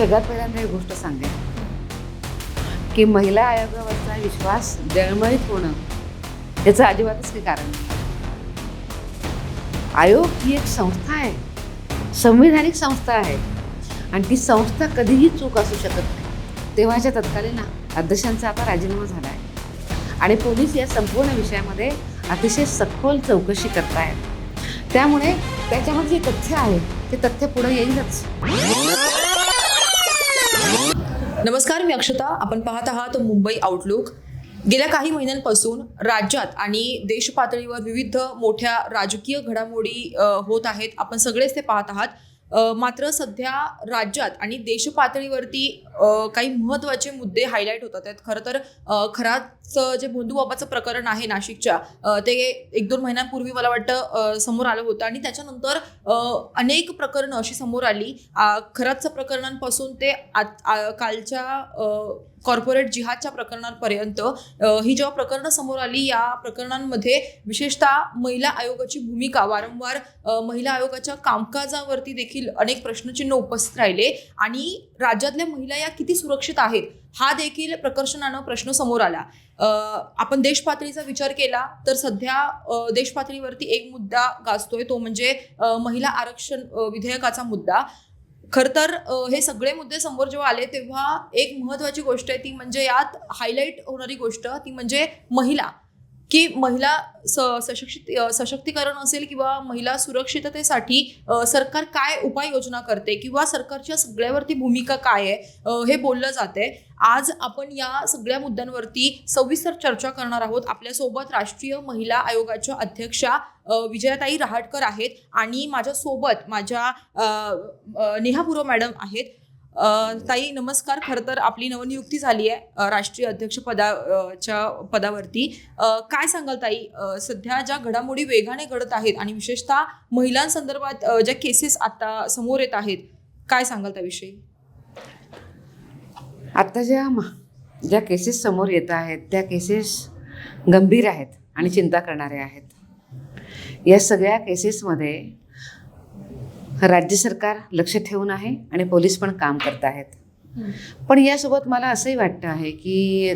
सगळ्यात पहिल्यांदा एक गोष्ट सांगेन की महिला आयोगावरचा विश्वास डळमळीत होणं याचं अजिबातच काही कारण नाही. आयोग ही एक संस्था आहे, संविधानिक संस्था आहे आणि ती संस्था कधीही चूक असू शकत नाही. तेव्हाच्या तत्कालीन अध्यक्षांचा आता राजीनामा झाला आहे आणि पोलीस या संपूर्ण विषयामध्ये अतिशय सखोल चौकशी करतायत. त्यामुळे त्याच्यामध्ये जे तथ्य आहे ते तथ्य पुढे येईलच. नमस्कार, मी अक्षता. आपण पाहत आहात मुंबई आउटलुक. गेल्या काही महिन्यांपासून राज्यात आणि देश पातळीवर विविध मोठ्या राजकीय घडामोडी होत आहेत. आपण सगळेच ते पाहत आहात. मात्र सध्या राज्यात आणि देश पातळीवरती काही महत्त्वाचे मुद्दे हायलाईट होतात आहेत. खरं तर खराचं जे भोंदूबाबाचं प्रकरण आहे नाशिकच्या, ते 1-2 महिन्यांपूर्वी मला वाटतं समोर आलं होतं आणि त्याच्यानंतर अनेक प्रकरणं अशी समोर आली. खराचं प्रकरणांपासून ते कालच्या कॉर्पोरेट जिहादच्या प्रकरणांपर्यंत ही जेव्हा प्रकरणं समोर आली, या प्रकरणांमध्ये विशेषतः महिला आयोगाची भूमिका, वारंवार महिला आयोगाच्या कामकाजावरती देखील अनेक प्रश्नचिन्ह उपस्थित राहिले आणि राज्यातल्या महिला या किती सुरक्षित आहेत हा देखील प्रकर्षानं प्रश्न समोर आला. आपण देश पातळीचा विचार केला तर सध्या देश पातळीवरती एक मुद्दा गाजतोय, तो म्हणजे महिला आरक्षण विधेयकाचा मुद्दा. खरं तर हे सगळे मुद्दे समोर जेव्हा आले तेव्हा एक महत्त्वाची गोष्ट आहे, ती म्हणजे यात हायलाईट होणारी गोष्ट ती म्हणजे महिला, की महिला सशक्तीकरण असेल किंवा महिला सुरक्षिततेसाठी सरकार काय उपाययोजना करते किंवा सरकारच्या सगळ्यावरती भूमिका काय आहे हे बोललं जाते. आज आपण या सगळ्या मुद्द्यांवरती सविस्तर चर्चा करणार आहोत. आपल्यासोबत राष्ट्रीय महिला आयोगाच्या अध्यक्षा विजयाताई रहाटकर आहेत आणि माझ्यासोबत माझ्या नेहा पुरो मॅडम आहेत. ताई नमस्कार. खरं तर आपली नवनियुक्ती झाली आहे राष्ट्रीय अध्यक्ष पदावरती. काय सांगाल ताई, सध्या ज्या घडामोडी वेगाने घडत आहेत आणि विशेषतः महिलांसंदर्भात ज्या केसेस आता समोर येत आहेत, काय सांगाल त्याविषयी? आता ज्या केसेस समोर येत आहेत त्या केसेस गंभीर आहेत आणि चिंता करणाऱ्या आहेत. या सगळ्या केसेसमध्ये राज्य सरकार लक्ष ठेवून आहे आणि पोलीस पण काम करत आहेत. पण यासोबत मला असंही वाटतं आहे की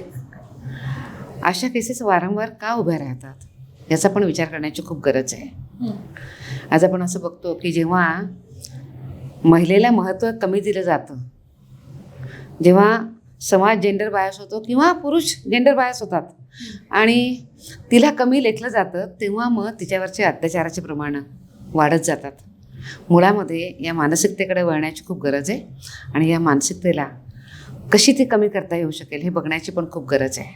अशा केसेस वारंवार का उभ्या राहतात याचा पण विचार करण्याची खूप गरज आहे. आज आपण असं बघतो की जेव्हा महिलेला महत्त्व कमी दिलं जातं, जेव्हा समाज जेंडर बायस होतो किंवा पुरुष जेंडर बायस होतात आणि तिला कमी लेखलं जातं, तेव्हा मग तिच्यावरचे अत्याचाराचे प्रमाण वाढत जातात. मुळामध्ये या मानसिकतेकडे वळण्याची खूप गरज आहे आणि या मानसिकतेला कशी ती कमी करता येऊ शकेल हे बघण्याची पण खूप गरज आहे.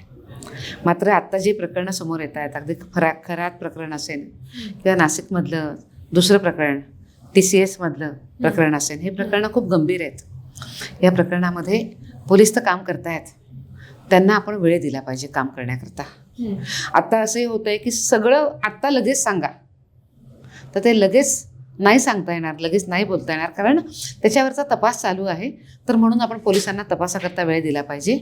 मात्र आत्ता जी प्रकरणं समोर येत आहेत, अगदी खरात प्रकरण असेल किंवा नाशिकमधलं दुसरं प्रकरण, TCS मधलं प्रकरण असेल, हे प्रकरणं खूप गंभीर आहेत. या प्रकरणामध्ये पोलीस तर काम करतायत, त्यांना आपण वेळ दिला पाहिजे काम करण्याकरता. आत्ता असंही होतं आहे की सगळं आत्ता लगेच सांगा, तर ते लगेच नाही सांगता येणार, लगेच नाही बोलता येणार, कारण त्याच्यावरचा तपास चालू आहे. तर म्हणून आपण पोलिसांना तपासाकरता वेळ दिला पाहिजे.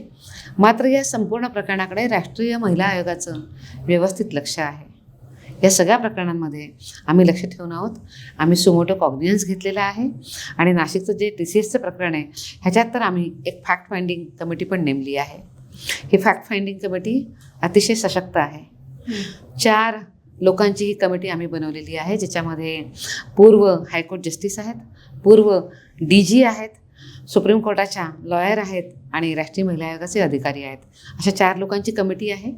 मात्र या संपूर्ण प्रकरणाकडे राष्ट्रीय महिला आयोगाचं व्यवस्थित लक्ष आहे. या सगळ्या प्रकरणांमध्ये आम्ही लक्ष ठेवून आहोत. आम्ही सुमोटो कॉग्निझन्स घेतलेला आहे आणि नाशिकचं जे TCSचं प्रकरण आहे ह्याच्यात तर आम्ही एक फॅक्ट फाइंडिंग कमिटी पण नेमली आहे. ही फॅक्ट फाइंडिंग कमिटी अतिशय सशक्त आहे. 4 लोकांची ही कमिटी आम्ही बनवलेली आहे, ज्याच्यामध्ये पूर्व हायकोर्ट जस्टिस आहेत, पूर्व DG आहेत, सुप्रीम कोर्टाच्या लॉयर आहेत आणि राष्ट्रीय महिला आयोगाचे अधिकारी आहेत. अशा 4 लोकांची कमिटी आहे.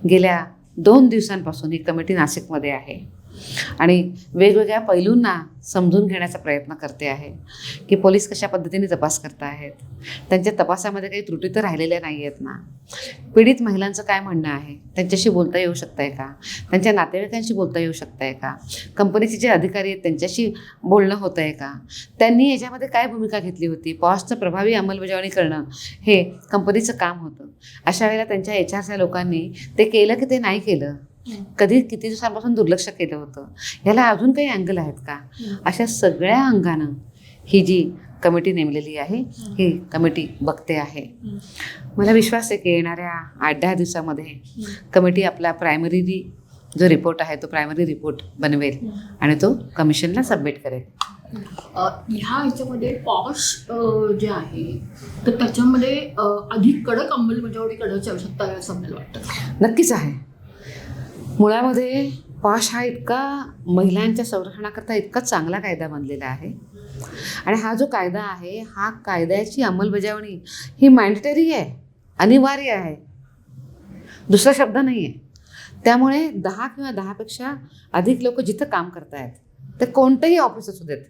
गेल्या 2 दिवसांपासून ही कमिटी नाशिकमध्ये आहे आणि वेगवेगळ्या पैलूंना समजून घेण्याचा प्रयत्न करते आहे की पोलीस कशा पद्धतीने तपास करत आहेत, त्यांच्या तपासामध्ये काही त्रुटी तर राहिलेल्या नाही आहेत ना, पीडित महिलांचं काय म्हणणं आहे, त्यांच्याशी बोलता येऊ शकतं आहे का, त्यांच्या नातेवाईकांशी बोलता येऊ शकतं आहे का, कंपनीचे जे अधिकारी आहेत त्यांच्याशी बोलणं होतं आहे का, त्यांनी याच्यामध्ये काय भूमिका घेतली होती, पॉसचं प्रभावी अंमलबजावणी करणं हे कंपनीचं काम होतं. अशा वेळेला त्यांच्या HRच्या लोकांनी ते केलं की ते नाही केलं, कधी किती दिवसांपासून दुर्लक्ष केलं होतं, ह्याला अजून काही अँगल आहेत का, अशा सगळ्या अंगानं ही जी कमिटी नेमलेली आहे ही कमिटी बघते आहे. मला विश्वास आहे की येणाऱ्या 8-10 दिवसामध्ये कमिटी आपला प्रायमरी जो रिपोर्ट आहे तो प्रायमरी रिपोर्ट बनवेल आणि तो कमिशनला सबमिट करेल. ह्या ह्याच्यामध्ये पॉश जे आहे तर त्याच्यामध्ये अधिक कडक अंमलबजावणी करण्याची आवश्यकता आहे असं आपल्याला वाटतं. नक्कीच आहे. मुळामध्ये पॉश हा इतका महिलांच्या संरक्षणाकरता इतका चांगला कायदा बनलेला आहे आणि हा जो कायदा आहे हा कायद्याची अंमलबजावणी ही मॅन्डेटरी आहे, अनिवार्य आहे, दुसरा शब्द नाही आहे. त्यामुळे 10 किंवा 10पेक्षा अधिक लोक जिथं काम करत आहेत ते कोणतंही ऑफिस असू देत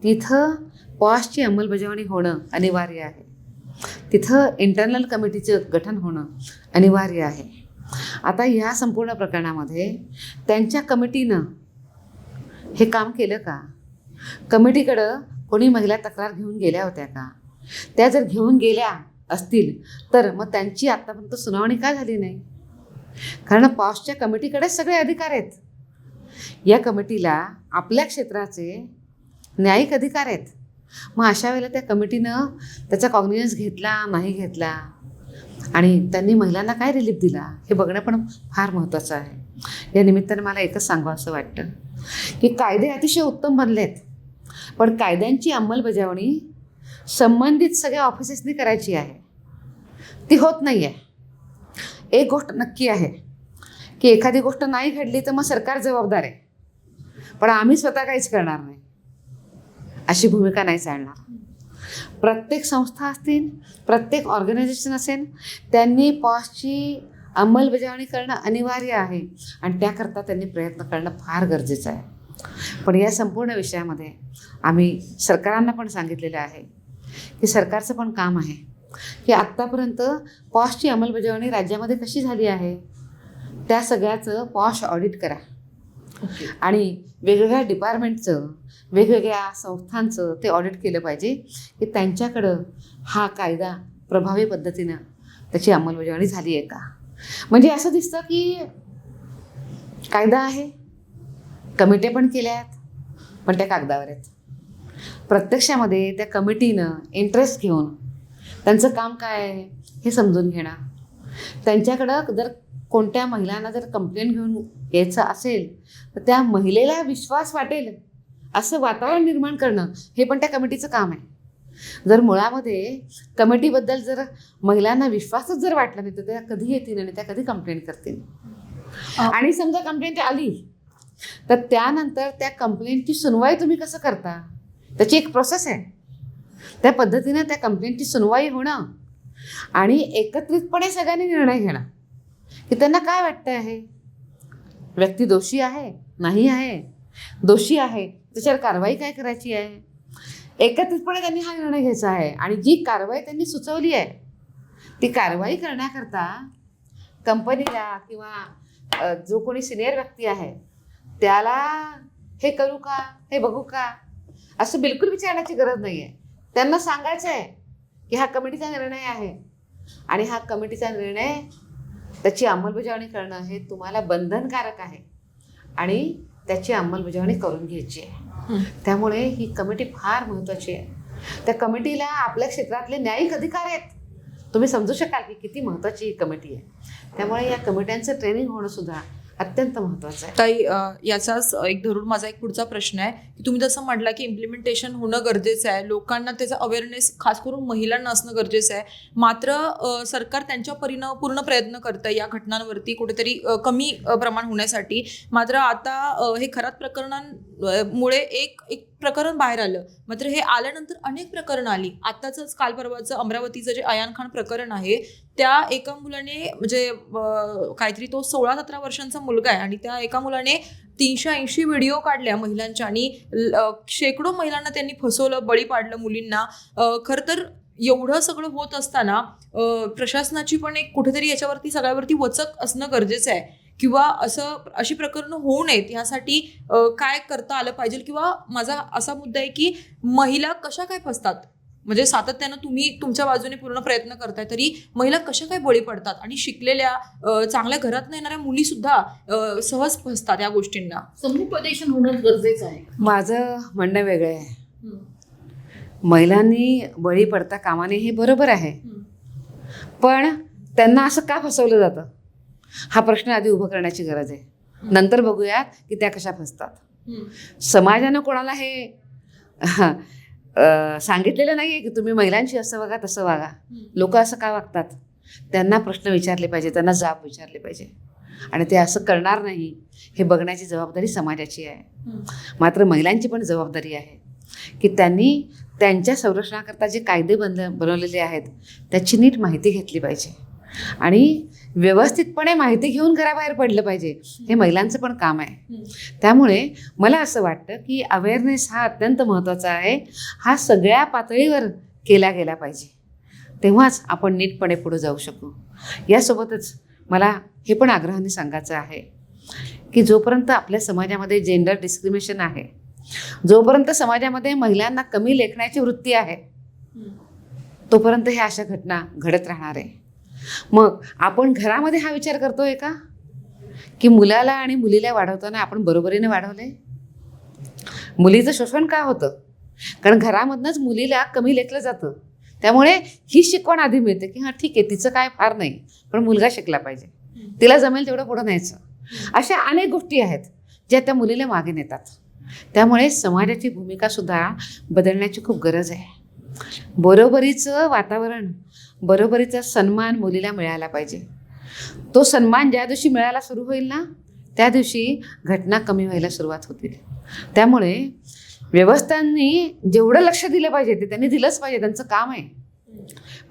तिथं पॉशची अंमलबजावणी होणं अनिवार्य आहे. तिथं इंटरनल कमिटीचं गठन होणं अनिवार्य आहे. आता ह्या संपूर्ण प्रकरणामध्ये त्यांच्या कमिटीनं हे काम केलं का? कमिटीकडं कोणी महिला तक्रार घेऊन गेल्या होत्या का? त्या जर घेऊन गेल्या असतील तर मग त्यांची आत्तापर्यंत सुनावणी का झाली नाही? कारण पॉशच्या कमिटीकडेच सगळे अधिकार आहेत. या कमिटीला आपल्या क्षेत्राचे न्यायिक अधिकार आहेत. मग अशा वेळेला त्या कमिटीनं त्याचा कॉग्निझन्स घेतला नाही घेतला आणि त्यांनी महिलांना काय रिलीफ दिला हे बघणं पण फार महत्त्वाचं आहे. या निमित्ताने मला एकच सांगावं असं वाटतं की कायदे अतिशय उत्तम बनले आहेत, पण कायद्यांची अंमलबजावणी संबंधित सगळ्या ऑफिसेसनी करायची आहे. ती होत नाही आहे. एक गोष्ट नक्की आहे की एखादी गोष्ट नाही घडली तर मग सरकार जबाबदार आहे, पण आम्ही स्वतः काहीच करणार नाही अशी भूमिका नाही चालणार. प्रत्येक संस्था असतील, प्रत्येक ऑर्गनायझेशन असेल, त्यांनी पॉशची अंमलबजावणी करणं अनिवार्य आहे आणि त्याकरता त्यांनी प्रयत्न करणं फार गरजेचं आहे. पण या संपूर्ण विषयामध्ये आम्ही सरकारांना पण सांगितलेलं आहे की सरकारचं पण काम आहे की आत्तापर्यंत पॉशची अंमलबजावणी राज्यामध्ये कशी झाली आहे त्या सगळ्याचं पॉश ऑडिट करा आणि वेगवेगळ्या डिपार्टमेंटचं, वेगवेगळ्या संस्थांचं ते ऑडिट केलं पाहिजे की त्यांच्याकडं हा कायदा प्रभावी पद्धतीनं त्याची अंमलबजावणी झाली आहे का. म्हणजे असं दिसतं की कायदा आहे, कमिट्या पण केल्या आहेत, पण त्या कागदावर आहेत. प्रत्यक्षामध्ये त्या कमिटीनं इंटरेस्ट घेऊन त्यांचं काम काय आहे हे समजून घेणं, त्यांच्याकडं जर कोणत्या महिलांना जर कंप्लेंट घेऊन यायचं असेल तर त्या महिलेला विश्वास वाटेल असं वातावरण निर्माण करणं हे पण त्या कमिटीचं काम आहे. जर मुळामध्ये कमिटीबद्दल जर महिलांना विश्वासच जर वाटला नाही तर त्या कधी येतील आणि त्या कधी कंप्लेंट करतील. आणि समजा कंप्लेंट आली तर त्यानंतर त्या कंप्लेंटची सुनवाई तुम्ही कसं करता त्याची एक प्रोसेस आहे. त्या पद्धतीनं त्या कंप्लेंटची सुनवाई होणं आणि एकत्रितपणे सगळ्यांनी निर्णय घेणं की त्यांना काय वाटतं आहे, व्यक्ती दोषी आहे नाही आहे, दोषी आहे त्याच्यावर कारवाई काय करायची आहे, एकत्रितपणे त्यांनी हा निर्णय घ्यायचा आहे. आणि जी कारवाई त्यांनी सुचवली आहे ती कारवाई करण्याकरता कंपनीला किंवा जो कोणी सिनियर व्यक्ती आहे त्याला हे करू का, हे बघू का असं बिलकुल विचारण्याची गरज नाही आहे. त्यांना सांगायचं आहे की हा कमिटीचा निर्णय आहे आणि हा कमिटीचा निर्णय त्याची अंमलबजावणी करणं हे तुम्हाला बंधनकारक आहे आणि त्याची अंमलबजावणी करून घ्यायची आहे. त्यामुळे ही कमिटी फार महत्त्वाची आहे. त्या कमिटीला आपल्या क्षेत्रातले न्यायिक अधिकार आहेत. तुम्ही समजू शकाल की किती महत्त्वाची ही कमिटी आहे. त्यामुळे या कमिट्यांचं ट्रेनिंग होणं सुद्धा अत्यंत महत्त्वाचं आहे. ताई, याचाच एक धरून माझा एक पुढचा प्रश्न आहे की तुम्ही जसं म्हटलं की इम्प्लिमेंटेशन होणं गरजेचं आहे, लोकांना त्याचा अवेअरनेस खास करून महिलांना असणं गरजेचं आहे. मात्र सरकार त्यांच्या परीनं पूर्ण प्रयत्न करतं या घटनांवरती कुठेतरी कमी प्रमाण होण्यासाठी. मात्र आता हे खरात प्रकरणांमुळे एक प्रकरण बाहेर आलं, मात्र हे आल्यानंतर अनेक प्रकरणं आली. आत्ताचंच काल परवाचं अमरावतीचं जे अयान खान प्रकरण आहे त्या एका मुलाने म्हणजे काहीतरी तो 16-17 वर्षांचा मुलगा आहे आणि त्या एका मुलाने 380 व्हिडिओ काढल्या महिलांच्या आणि शेकडो महिलांना त्यांनी फसवलं, बळी पाडलं मुलींना. खरं तर एवढं सगळं होत असताना प्रशासनाची पण एक कुठेतरी याच्यावरती सगळ्यावरती वचक असणं गरजेचं आहे किंवा अशी प्रकरणं होऊ नयेत यासाठी काय करता आलं पाहिजे. किंवा माझा असा मुद्दा आहे की महिला कशा काय फसतात, म्हणजे सातत्यानं तुम्ही तुमच्या बाजूने पूर्ण प्रयत्न करताय तरी महिला कशा काय बळी पडतात आणि शिकलेल्या चांगल्या घरातून येणाऱ्या मुली सुद्धा सहज फसतात या गोष्टींना. समुपदेशन होणं गरजेचं आहे. माझं म्हणणं वेगळं आहे. महिलांनी बळी पडता कामा नये हे बरोबर आहे, पण त्यांना असं का फसवलं जातं हा प्रश्न आधी उभं करण्याची गरज आहे. नंतर बघूयात की त्या कशा फसतात. समाजानं कोणाला हे सांगितलेलं नाही आहे की तुम्ही महिलांशी असं वागा तसं वागा. लोक असं का वागतात, त्यांना प्रश्न विचारले पाहिजे, त्यांना जाब विचारले पाहिजे आणि ते असं करणार नाही हे बघण्याची जबाबदारी समाजाची आहे. मात्र महिलांची पण जबाबदारी आहे की त्यांनी त्यांच्या संरक्षणाकरता जे कायदे बनवलेले आहेत त्याची नीट माहिती घेतली पाहिजे आणि व्यवस्थितपणे माहिती घेऊन घराबाहेर पडलं पाहिजे. हे महिलांचं पण काम आहे. त्यामुळे मला असं वाटतं की अवेअरनेस हा अत्यंत महत्त्वाचा आहे. हा सगळ्या पातळीवर केला गेला पाहिजे, तेव्हाच आपण नीटपणे पुढे जाऊ शकू. यासोबतच मला हे पण आग्रहाने सांगायचं आहे की जोपर्यंत आपल्या समाजामध्ये जेंडर डिस्क्रिमिनेशन आहे, जोपर्यंत समाजामध्ये महिलांना कमी लेखण्याची वृत्ती आहे, तोपर्यंत ह्या अशा घटना घडत राहणार आहे. मग आपण घरामध्ये हा विचार करतोय का की मुलाला आणि मुलीला वाढवताना आपण बरोबरीने वाढवले? मुलीचं शोषण का होतं? कारण घरामधनंच मुलीला कमी लेखलं जातं. त्यामुळे ही शिकवण आधी मिळते की हां ठीक आहे, तिचं काय फार नाही, पण मुलगा शिकला पाहिजे, तिला जमेल तेवढं पुढं न्यायचं. अशा अनेक गोष्टी आहेत ज्या त्या मुलीला मागे नेतात. त्यामुळे समाजाची भूमिकासुद्धा बदलण्याची खूप गरज आहे. बरोबरीचं वातावरण, बरोबरीचा सन्मान मुलीला मिळाला पाहिजे. तो सन्मान ज्या दिवशी मिळायला सुरू होईल ना, त्या दिवशी घटना कमी व्हायला सुरुवात होतील. त्यामुळे व्यवस्थांनी जेवढं लक्ष दिलं पाहिजे ते त्यांनी दिलंच पाहिजे, त्यांचं काम आहे.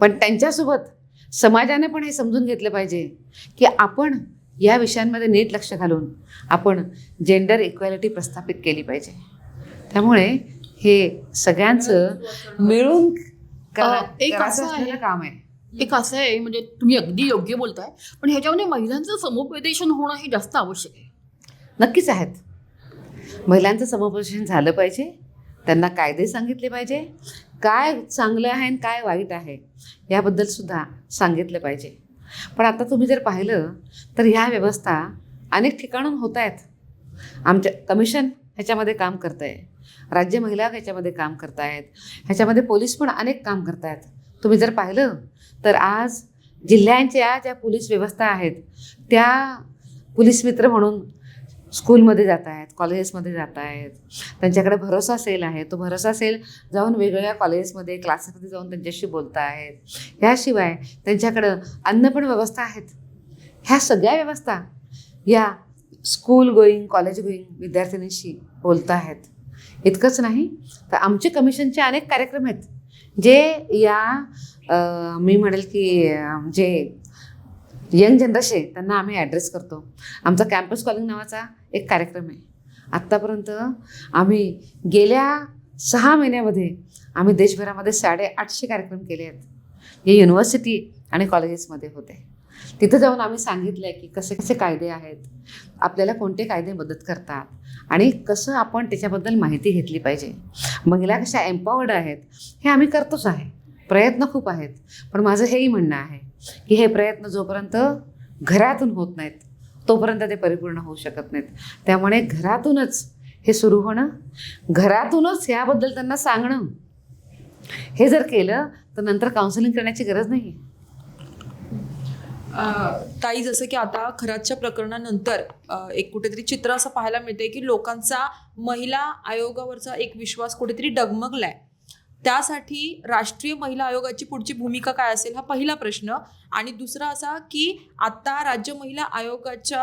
पण त्यांच्यासोबत समाजाने पण हे समजून घेतलं पाहिजे की आपण या विषयांमध्ये नीट लक्ष घालून आपण जेंडर इक्वॅलिटी प्रस्थापित केली पाहिजे. त्यामुळे हे सगळ्यांचं मिळून एक असं आहे, काम आहे. एक असं आहे, म्हणजे तुम्ही अगदी योग्य बोलताय, पण ह्याच्यामध्ये महिलांचं समुपदेशन होणं हे जास्त आवश्यक आहे. नक्कीच आहेत. महिलांचं समुपदेशन झालं पाहिजे, त्यांना कायदे सांगितले पाहिजे, काय चांगलं आहे आणि काय वाईट आहे याबद्दल सुद्धा सांगितलं पाहिजे. पण आता तुम्ही जर पाहिलं तर ह्या व्यवस्था अनेक ठिकाणून होत आहेत. आमच्या कमिशन ह्याच्यामध्ये काम करत आहे, राज्य महिला ह्याच्यामध्ये काम करत आहेत, ह्याच्यामध्ये पोलीस पण अनेक काम करत आहेत. तुम्ही जर पाहिलं तर आज जिल्ह्यांच्या ज्या पोलीस व्यवस्था आहेत त्या पोलीस मित्र म्हणून स्कूलमध्ये जात आहेत, कॉलेजेसमध्ये जात आहेत. त्यांच्याकडे भरोसा सेल आहे, तो भरोसा सेल जाऊन वेगवेगळ्या कॉलेजेसमध्ये क्लासेसमध्ये जाऊन त्यांच्याशी बोलत आहेत. ह्याशिवाय त्यांच्याकडं अन्न पण व्यवस्था आहेत. ह्या सगळ्या व्यवस्था या स्कूल गोईंग, कॉलेज गोईंग विद्यार्थिनींशी बोलत आहेत. इतकंच नाही तर आमचे कमिशनचे अनेक कार्यक्रम आहेत जे या मी म्हणेल की जे यंग जनरेशन आहे त्यांना आम्ही ॲड्रेस करतो. आमचा कॅम्पस कॉलिंग नावाचा एक कार्यक्रम आहे. आत्तापर्यंत आम्ही गेल्या 6 महिन्यामध्ये आम्ही देशभरामध्ये 850 कार्यक्रम केले आहेत. हे युनिव्हर्सिटी आणि कॉलेजेसमध्ये होते. तिथं जाऊन आम्ही सांगितलं आहे की कसे कसे कायदे आहेत, आपल्याला कोणते कायदे मदत करतात आणि कसं आपण त्याच्याबद्दल माहिती घेतली पाहिजे. महिला कशा एम्पॉवर्ड आहेत हे आम्ही करतोच आहे. प्रयत्न खूप आहेत. पण माझं हेही म्हणणं आहे की हे प्रयत्न जोपर्यंत घरातून होत नाहीत तोपर्यंत ते परिपूर्ण होऊ शकत नाहीत. त्यामुळे घरातूनच हे सुरू होणं, घरातूनच याबद्दल त्यांना सांगणं, हे जर केलं तर नंतर काउन्सिलिंग करण्याची गरज नाही. ताई, जसं की आता खरातच्या प्रकरणानंतर एक कुठेतरी चित्र असं पाहायला मिळते की लोकांचा महिला आयोगावरचा एक विश्वास कुठेतरी डगमगलाय. त्यासाठी राष्ट्रीय महिला आयोगाची पुढची भूमिका काय असेल हा पहिला प्रश्न. आणि दुसरा असा की आता राज्य महिला आयोगाच्या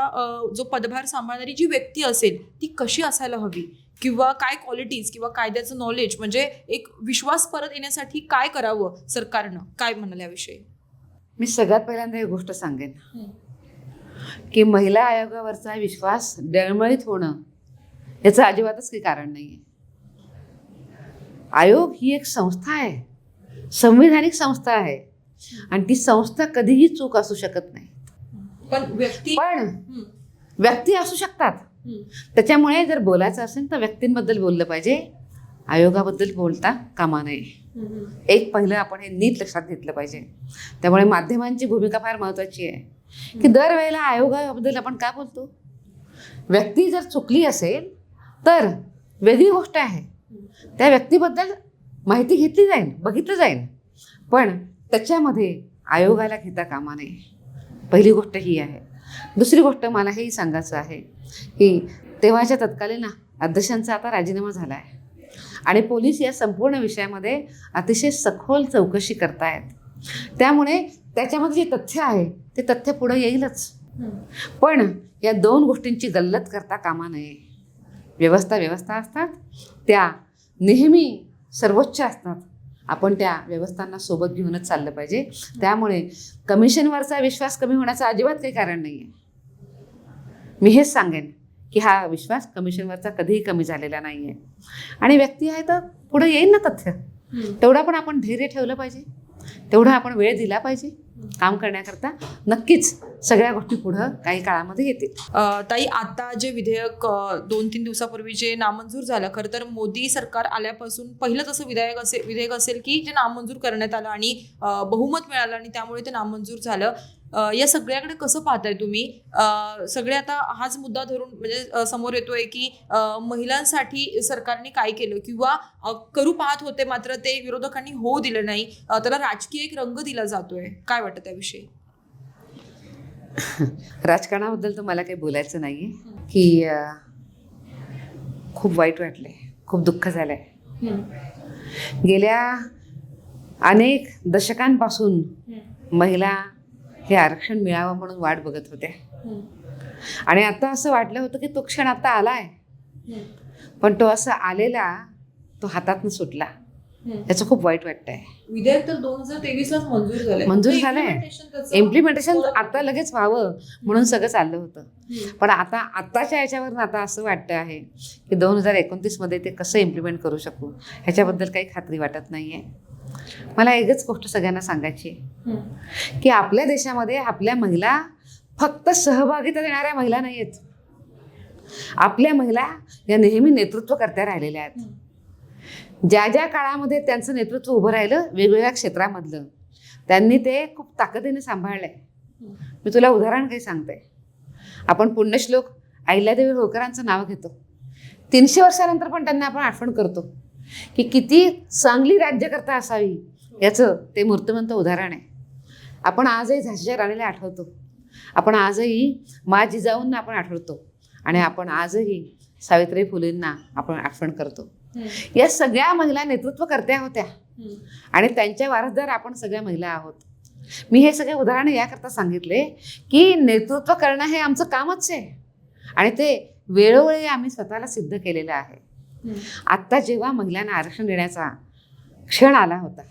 जो पदभार सांभाळणारी जी व्यक्ती असेल ती कशी असायला हवी, किंवा काय क्वालिटीज किंवा कायद्याचं नॉलेज, म्हणजे एक विश्वास परत येण्यासाठी काय करावं सरकारनं, काय म्हणाल याविषयी? मी सगळ्यात पहिल्यांदा एक गोष्ट सांगेन की महिला आयोगावरचा विश्वास डळमळीत होणं याचं अजिबातच काही कारण नाही आहे. आयोग ही एक संस्था आहे, संविधानिक संस्था आहे आणि ती संस्था कधीही चूक असू शकत नाही. पण व्यक्ती असू शकतात. त्याच्यामुळे जर बोलायचं असेल तर व्यक्तींबद्दल बोललं पाहिजे, आयोगाबद्दल बोलता कामा नये. एक पहिलं आपण हे नीट लक्षात घेतलं पाहिजे. त्यामुळे माध्यमांची भूमिका फार महत्त्वाची आहे की दरवेळेला आयोगाबद्दल आपण का बोलतो. व्यक्ती जर चुकली असेल तर वेगळी गोष्ट आहे, त्या व्यक्तीबद्दल माहिती घेतली जाईल, बघितलं जाईल, पण त्याच्यामध्ये आयोगाला घेता कामा नये. पहिली गोष्ट ही आहे. दुसरी गोष्ट मला हेही सांगायचं आहे की तेव्हाच्या तत्कालीन अध्यक्षांचा आता राजीनामा झाला आहे आणि पोलीस या संपूर्ण विषयामध्ये अतिशय सखोल चौकशी करतायत. त्यामुळे त्याच्यामध्ये जे तथ्य आहे ते तथ्य पुढं येईलच. पण या दोन गोष्टींची गल्लत करता कामा नये. व्यवस्था असतात, त्या नेहमी सर्वोच्च असतात. आपण त्या व्यवस्थांना सोबत घेऊनच चाललं पाहिजे. त्यामुळे कमिशनवरचा विश्वास कमी होण्याचं अजिबात काही कारण नाही आहे. मी हेच सांगेन की हा विश्वास कमिशनवरचा कधीही कमी झालेला नाही आहे. आणि व्यक्ती आहे तर पुढं येईल ना तथ्य. तेवढा पण आपण धैर्य ठेवलं पाहिजे, तेवढा आपण वेळ दिला पाहिजे काम करण्याकरता. नक्कीच सगळ्या गोष्टी पुढं काही काळामध्ये येतील. ताई, आता जे विधेयक 2-3 दिवसापूर्वी जे नामंजूर झालं, खरं तर मोदी सरकार आल्यापासून पहिलंच असं विधेयक असेल की जे नामंजूर करण्यात आलं आणि बहुमत मिळालं आणि त्यामुळे ते नामंजूर झालं. या सगळ्याकडे कसं पाहताय तुम्ही? सगळे आता हाच मुद्दा धरून म्हणजे समोर येतोय की महिलांसाठी सरकारने काय केलं किंवा करू पाहत होते, मात्र ते विरोधकांनी होऊ दिलं नाही. त्याला राजकीय एक रंग दिला जातोय. काय वाटतं त्याविषयी? राजकारणाबद्दल तर मला काही बोलायचं नाही आहे की खूप वाईट वाटलंय, खूप दुःख झालंय. गेल्या अनेक दशकांपासून महिला हे आरक्षण मिळावं म्हणून वाट बघत होत्या आणि आता असं वाटलं होतं की तो क्षण आता आलाय, पण तो असं आलेला तो हातातनं सुटला. त्याचं खूप वाईट वाटतंय. विधेयक तर 2023लाच मंजूर झालंय. इम्प्लिमेंटेशन आता लगेच व्हावं म्हणून सगळं चाललं होतं. पण आताच्या याच्यावर आता असं वाटतं आहे की 2029मध्ये ते कसं इम्प्लिमेंट करू शकू ह्याच्याबद्दल काही खात्री वाटत नाही आहे. मला एकच गोष्ट सगळ्यांना सांगायची की आपल्या देशामध्ये आपल्या महिला फक्त सहभागिता देणाऱ्या महिला नाही आहेत. आपल्या महिला या नेहमी नेतृत्वकर्त्या राहिलेल्या आहेत. ज्या ज्या काळामध्ये त्यांचं नेतृत्व उभं राहिलं वेगवेगळ्या क्षेत्रामधलं, त्यांनी ते खूप ताकदीने सांभाळलंय. मी तुला उदाहरण काही सांगते. आपण पुण्यश्लोक अहिल्यादेवी होळकरांचं नाव घेतो. 300 वर्षानंतर पण त्यांना आपण आठवण करतो की किती चांगली राज्यकर्ता असावी याचं ते मूर्तिमंत उदाहरण आहे. आपण आजही झाशीच्या राणीला आठवतो, आपण आजही मा जिजाऊंना आपण आठवतो आणि आपण आजही सावित्री फुलेंना आपण आठवण करतो. या सगळ्या महिला नेतृत्वकर्त्या होत्या आणि त्यांच्या वारसदार आपण सगळ्या महिला आहोत. मी हे सगळे उदाहरणं याकरता सांगितले की नेतृत्व करणं हे आमचं कामच आहे आणि ते वेळोवेळी आम्ही स्वतःला सिद्ध केलेलं आहे. आत्ता जेव्हा महिलांना आरक्षण देण्याचा क्षण आला होता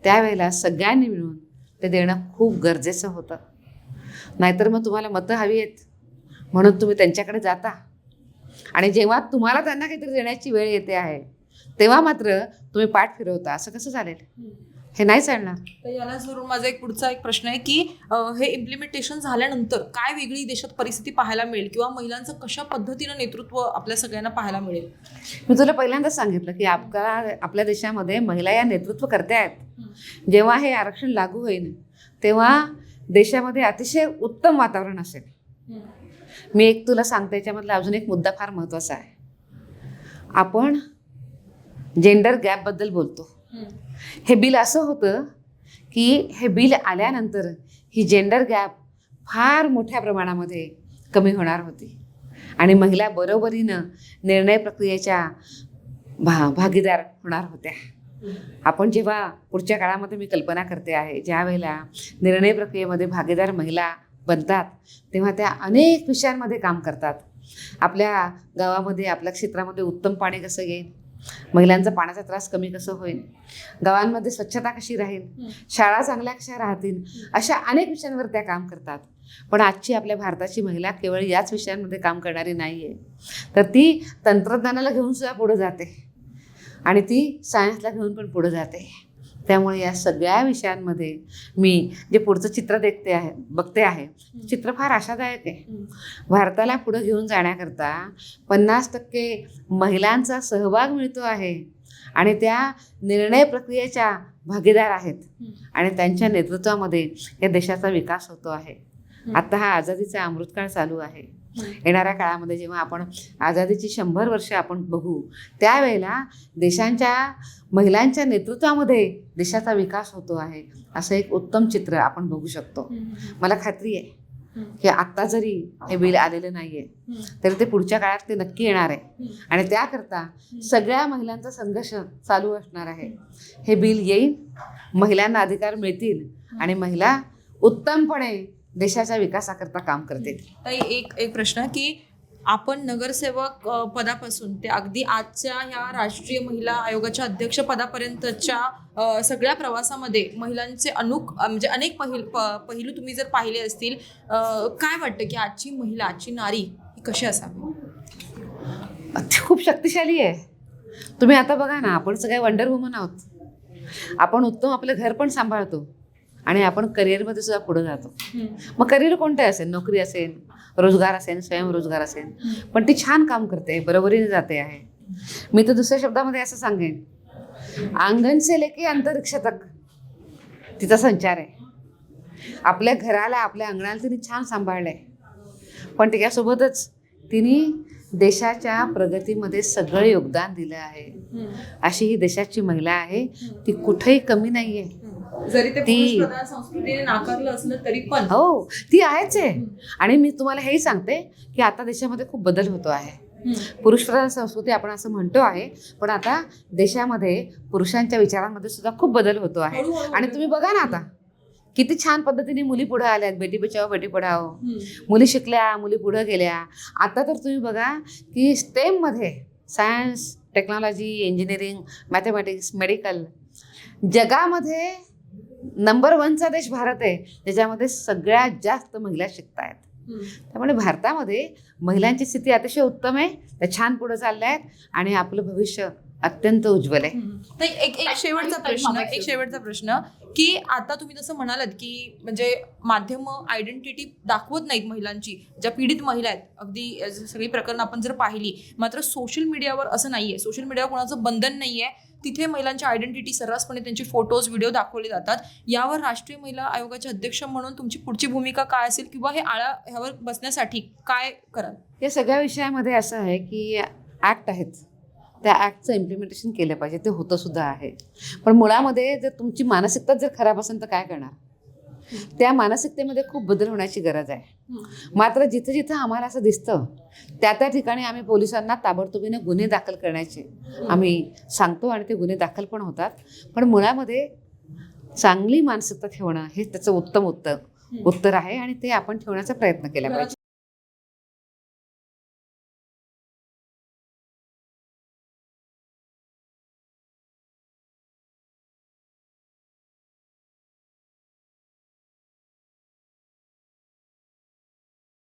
त्यावेळेला सगळ्यांनी मिळून ते देणं खूप गरजेचं होतं. नाहीतर मग तुम्हाला मतं हवी आहेत म्हणून तुम्ही त्यांच्याकडे जाता आणि जेव्हा तुम्हाला त्यांना काहीतरी देण्याची वेळ येते आहे तेव्हा मात्र तुम्ही पाठ फिरवता. असं कसं चालेल? हे नाही चालणार. तर याला धरून माझा पुढचा एक प्रश्न आहे की हे इम्प्लिमेंटेशन झाल्यानंतर काय वेगळी देशात परिस्थिती पाहायला मिळेल किंवा महिलांचं कशा पद्धतीनं नेतृत्व आपल्या सगळ्यांना पाहायला मिळेल? मी तुला पहिल्यांदाच सांगितलं की आपल्या देशामध्ये महिला या नेतृत्व करत्या आहेत. जेव्हा हे आरक्षण लागू होईल तेव्हा देशामध्ये अतिशय उत्तम वातावरण असेल. मी एक तुला सांगते, याच्यामधला अजून एक मुद्दा फार महत्त्वाचा आहे. आपण जेंडर गॅपबद्दल बोलतो. हे बिल असं होतं की हे बिल आल्यानंतर ही जेंडर गॅप फार मोठ्या प्रमाणामध्ये कमी होणार होती आणि महिला बरोबरीनं निर्णय प्रक्रियेच्या भागीदार होणार होत्या. आपण जेव्हा पुढच्या काळामध्ये मी कल्पना करते आहे ज्या वेळेला निर्णय प्रक्रियेमध्ये भागीदार महिला बनतात तेव्हा त्या अनेक विषयांमध्ये काम करतात. आपल्या गावामध्ये आपल्या क्षेत्रामध्ये उत्तम पाणी कसं येईल, महिलांचा पाण्याचा त्रास कमी कसं होईल, गावांमध्ये स्वच्छता कशी राहील, शाळा चांगल्या कशा राहतील, अशा अनेक विषयांवर त्या काम करतात. पण आजची आपल्या भारताची महिला केवळ याच विषयांमध्ये काम करणारी नाही आहे, तर ती तंत्रज्ञानाला घेऊन सुद्धा पुढे जाते आणि ती सायन्सला घेऊन पण पुढे जाते. त्यामुळे या सगळ्या विषयांमध्ये मी जे पुढचं चित्र बघते आहे चित्र फार आशादायक आहे. भारताला पुढे घेऊन जाण्याकरता 50% महिलांचा सहभाग मिळतो आहे आणि त्या निर्णय प्रक्रियेच्या भागीदार आहेत आणि त्यांच्या नेतृत्वामध्ये या देशाचा विकास होतो आहे. आता हा आझादीचा अमृतकाळ चालू आहे. येणाऱ्या काळामध्ये जेव्हा आपण आझादीची 100 वर्ष आपण बघू त्यावेळेला देशांच्या महिलांच्या नेतृत्वामध्ये देशाचा विकास होतो आहे असं एक उत्तम चित्र आपण बघू शकतो. मला खात्री आहे की आत्ता जरी हे बिल आलेलं नाहीये तरी ते पुढच्या काळात ते नक्की येणार आहे आणि त्याकरता सगळ्या महिलांचा संघर्ष चालू असणार आहे. हे बिल येईल, महिलांना अधिकार मिळतील आणि महिला उत्तमपणे देशाच्या विकासाकरता काम करतील. ताई, एक प्रश्न की आपण नगरसेवक पदापासून ते अगदी आजच्या ह्या राष्ट्रीय महिला आयोगाच्या अध्यक्ष पदापर्यंतच्या सगळ्या प्रवासामध्ये महिलांचे म्हणजे अनेक पहिलू तुम्ही जर पाहिले असतील, काय वाटतं की आजची महिला, आजची नारी ही कशी असावी? ती खूप शक्तिशाली आहे. तुम्ही आता बघा ना, आपण सगळे वंडर वुमन आहोत. आपण उत्तम आपलं घर पण सांभाळतो आणि आपण करिअरमध्ये सुद्धा पुढे जातो. मग करिअर कोणते असेल, नोकरी असेल, रोजगार असेल, स्वयंरोजगार असेल, पण ती छान काम करते, बरोबरीने जाते आहे. मी तर दुसऱ्या शब्दामध्ये असं सांगेन, आंगण से लेके अंतरिक्ष तक तिचा संचार आहे. आपल्या घराला, आपल्या अंगणाला तिने छान सांभाळलं आहे, पण त्याच्यासोबतच तिने देशाच्या प्रगतीमध्ये सगळं योगदान दिलं आहे. अशी ही देशाची महिला आहे. ती कुठेही कमी नाही आहे. जरी ते पुरुषप्रधान संस्कृतीने नाकारलं असलं तरी पण हो, ती आहेच आहे. आणि मी तुम्हाला हेही सांगते की आता देशामध्ये खूप बदल होतो आहे. पुरुषप्रधान संस्कृती आपण असं म्हणतो आहे, पण आता देशामध्ये पुरुषांच्या विचारांमध्ये सुद्धा खूप बदल होतो आहे. आणि तुम्ही बघा ना आता किती छान पद्धतीने मुली पुढे आल्यात. बेटी बचाओ बेटी पढाओ, मुली शिकल्या, मुली पुढे गेल्या. आता तर तुम्ही बघा की स्टेममध्ये science, technology, engineering, mathematics, medical, जगामध्ये नंबर 1चा देश भारत आहे, ज्याच्यामध्ये सगळ्यात जास्त महिला शिकत आहेत. त्यामुळे भारतामध्ये महिलांची स्थिती अतिशय उत्तम आहे. त्या छान पुढे चालल्या आहेत आणि आपलं भविष्य अत्यंत उज्ज्वल आहे. एक शेवटचा प्रश्न की आता तुम्ही जसं म्हणालात की म्हणजे माध्यम आयडेंटिटी दाखवत नाहीत महिलांची, ज्या पीडित महिला आहेत, अगदी सगळी प्रकरणं आपण जर पाहिली, मात्र सोशल मीडियावर असं नाहीये. सोशल मीडियावर कोणाचं बंधन नाहीये. तिथे महिलांची आयडेंटिटी सर्रासपणे त्यांचे फोटोज, व्हिडिओ दाखवले जातात. यावर राष्ट्रीय महिला आयोगाचे अध्यक्ष म्हणून तुमची पुढची भूमिका काय असेल किंवा ह्यावर बसण्यासाठी काय कराल? या सगळ्या विषयामध्ये असं आहे की ॲक्ट आहेत, त्या ॲक्टचं इम्प्लिमेंटेशन केलं पाहिजे. ते होतं सुद्धा आहे. पण मुळामध्ये जर तुमची मानसिकता जर खराब असेल तर काय करणार? त्या मानसिकतेमध्ये खूप बदल होण्याची गरज आहे. मात्र जिथं जिथं आम्हाला असं दिसतं त्या ठिकाणी आम्ही पोलिसांना ताबडतोबीने गुन्हे दाखल करण्याचे आम्ही सांगतो आणि ते गुन्हे दाखल पण होतात. पण मुळामध्ये चांगली मानसिकता ठेवणं हे त्याचं उत्तम उत्तर आहे आणि ते आपण ठेवण्याचा प्रयत्न केला पाहिजे.